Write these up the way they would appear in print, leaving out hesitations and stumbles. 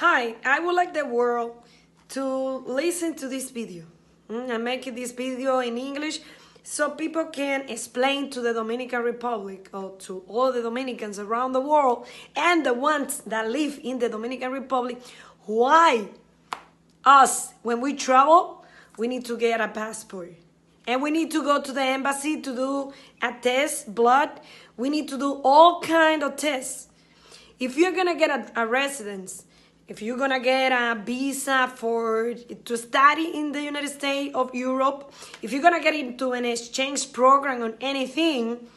Hi, I would like the world to listen to this video. I'm making this video in English so people can explain to the Dominican Republic or to all the Dominicans around the world and the ones that live in the Dominican Republic why us, when we travel, we need to get a passport. And we need to go to the embassy to do a test, blood. We need to do all kind of tests. If you're gonna get a residence, if you're gonna get a visa to study in the United States of Europe, if you're gonna get into an exchange program on anything,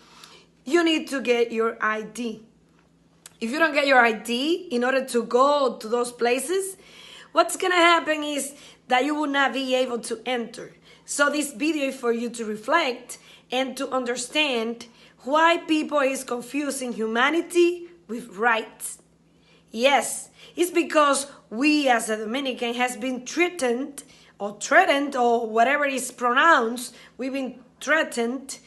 you need to get your ID. If you don't get your ID in order to go to those places, what's gonna happen is that you will not be able to enter. So this video is for you to reflect and to understand why people is confusing humanity with rights. Yes, it's because we as a Dominican has been threatened or whatever is pronounced, we've been threatened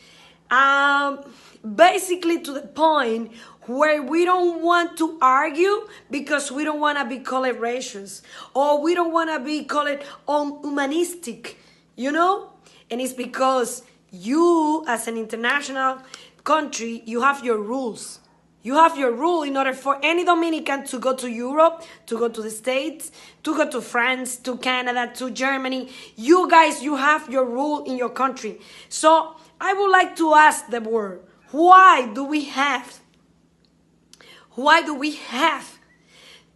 basically to the point where we don't want to argue because we don't want to be called racist or we don't want to be called unhumanistic, you know? And it's because you as an international country, you have your rules. You have your rule in order for any Dominican to go to Europe, to go to the States, to go to France, to Canada, to Germany. You guys, you have your rule in your country. So I would like to ask the world, why do we have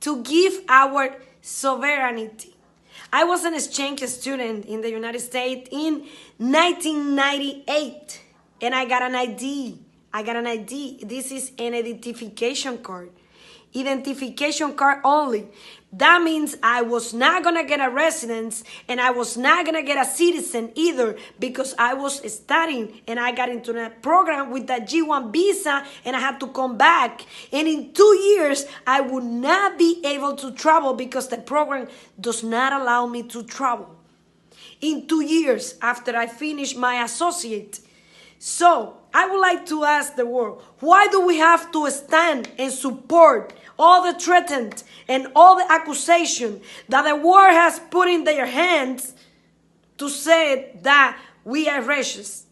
to give our sovereignty? I was an exchange student in the United States in 1998, and I got an ID. This is an identification card. Identification card only. That means I was not gonna get a residence and I was not gonna get a citizen either because I was studying and I got into a program with the G1 visa and I had to come back. And in 2 years, I would not be able to travel because the program does not allow me to travel. In 2 years after I finished my associate. So, I would like to ask the world, why do we have to stand and support all the threats and all the accusation that the world has put in their hands to say that we are racist?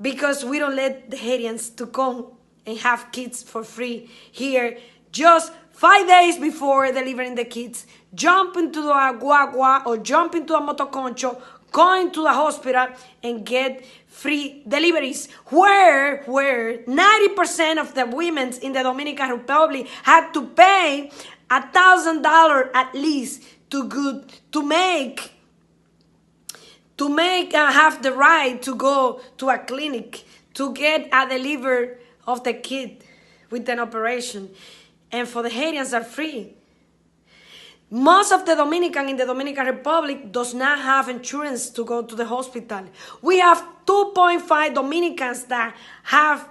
Because we don't let the Haitians to come and have kids for free here just 5 days before delivering the kids, jump into the guagua or jump into a motoconcho, going to the hospital and get free deliveries, where 90% of the women in the Dominican Republic had to pay $1,000 at least to have the right to go to a clinic to get a delivery of the kid with an operation. And for the Haitians are free. Most of the Dominican in the Dominican Republic does not have insurance to go to the hospital. We have 2.5 Dominicans that have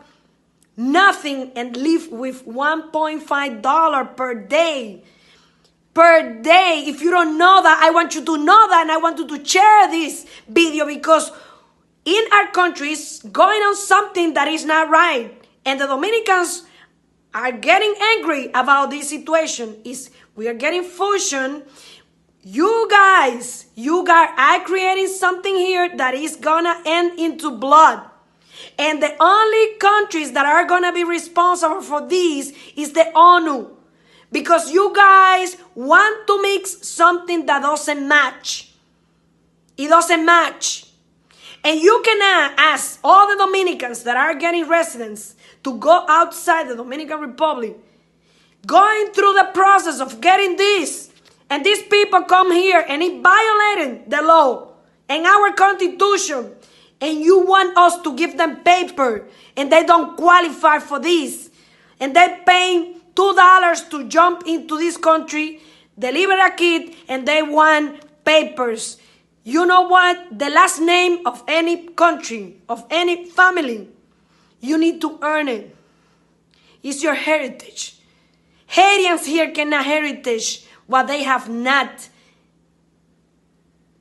nothing and live with $1.5 per day. Per day. If you don't know that, I want you to know that and I want you to share this video because in our country is going on something that is not right. And the Dominicans are getting angry about this situation. We are getting fusion. You guys are creating something here that is gonna end into blood. And the only countries that are gonna be responsible for this is the ONU. Because you guys want to mix something that doesn't match. It doesn't match. And you cannot ask all the Dominicans that are getting residence to go outside the Dominican Republic, going through the process of getting this, and these people come here and it violating the law and our constitution, and you want us to give them paper and they don't qualify for this, and they paying $2 to jump into this country, deliver a kid, and they want papers. You know what? The last name of any country, of any family, you need to earn it. It's your heritage. Haitians here cannot heritage what they have not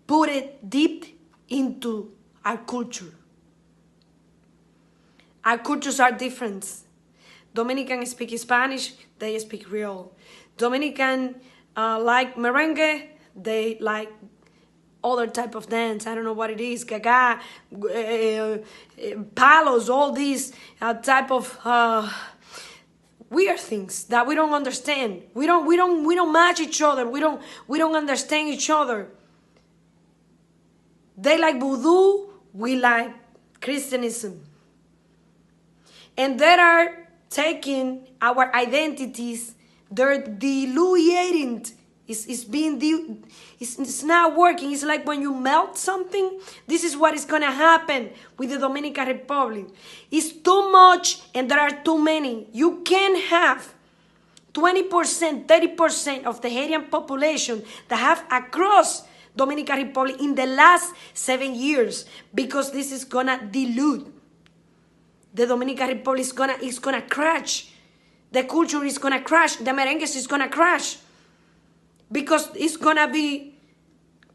put it deep into our culture. Our cultures are different. Dominicans speak Spanish, they speak Creole. Dominican like merengue, they like other type of dance. I don't know what it is. Gaga, palos, all these type of weird things that we don't understand. We don't match each other. We don't understand each other. They like voodoo, we like Christianism. And they are taking our identities, they're diluting. It's not working. It's like when you melt something, this is what is going to happen with the Dominican Republic. It's too much and there are too many. You can't have 20%, 30% of the Haitian population that have across Dominican Republic in the last 7 years, because this is going to dilute. The Dominican Republic is gonna crash. The culture is going to crash. The merengues is going to crash. Because it's going to be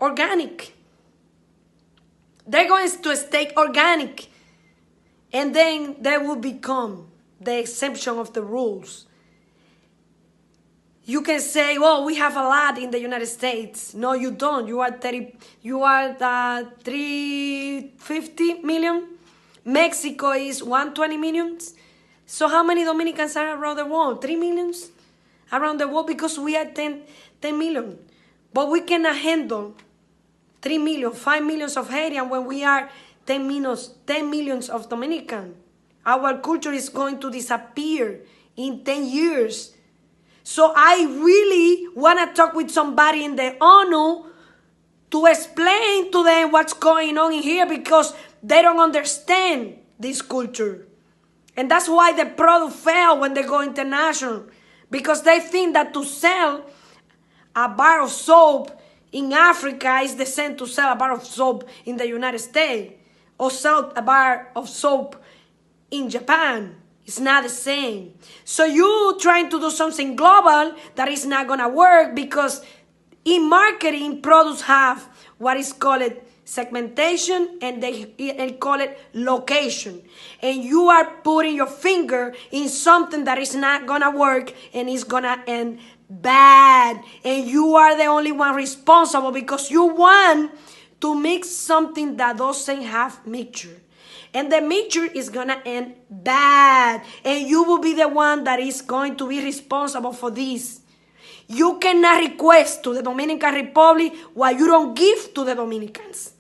organic. They're going to stay organic. And then they will become the exception of the rules. You can say, well, we have a lot in the United States. No, you don't. You are 350 million. Mexico is 120 million. So how many Dominicans are around the world? 3 million around the world, because we are 10 million. But we cannot handle 3 million, 5 million of Haitian when we are 10 millions of Dominican. Our culture is going to disappear in 10 years. So I really want to talk with somebody in the ONU to explain to them what's going on in here, because they don't understand this culture. And that's why the product fail when they go international, because they think that to sell a bar of soap in Africa is the same to sell a bar of soap in the United States, or sell a bar of soap in Japan. It's not the same. So you trying to do something global that is not going to work, because in marketing, products have what is called segmentation, and they call it location. And you are putting your finger in something that is not going to work and is going to end bad. And you are the only one responsible, because you want to mix something that doesn't have mixture. And the mixture is going to end bad. And you will be the one that is going to be responsible for this. You cannot request to the Dominican Republic what you don't give to the Dominicans.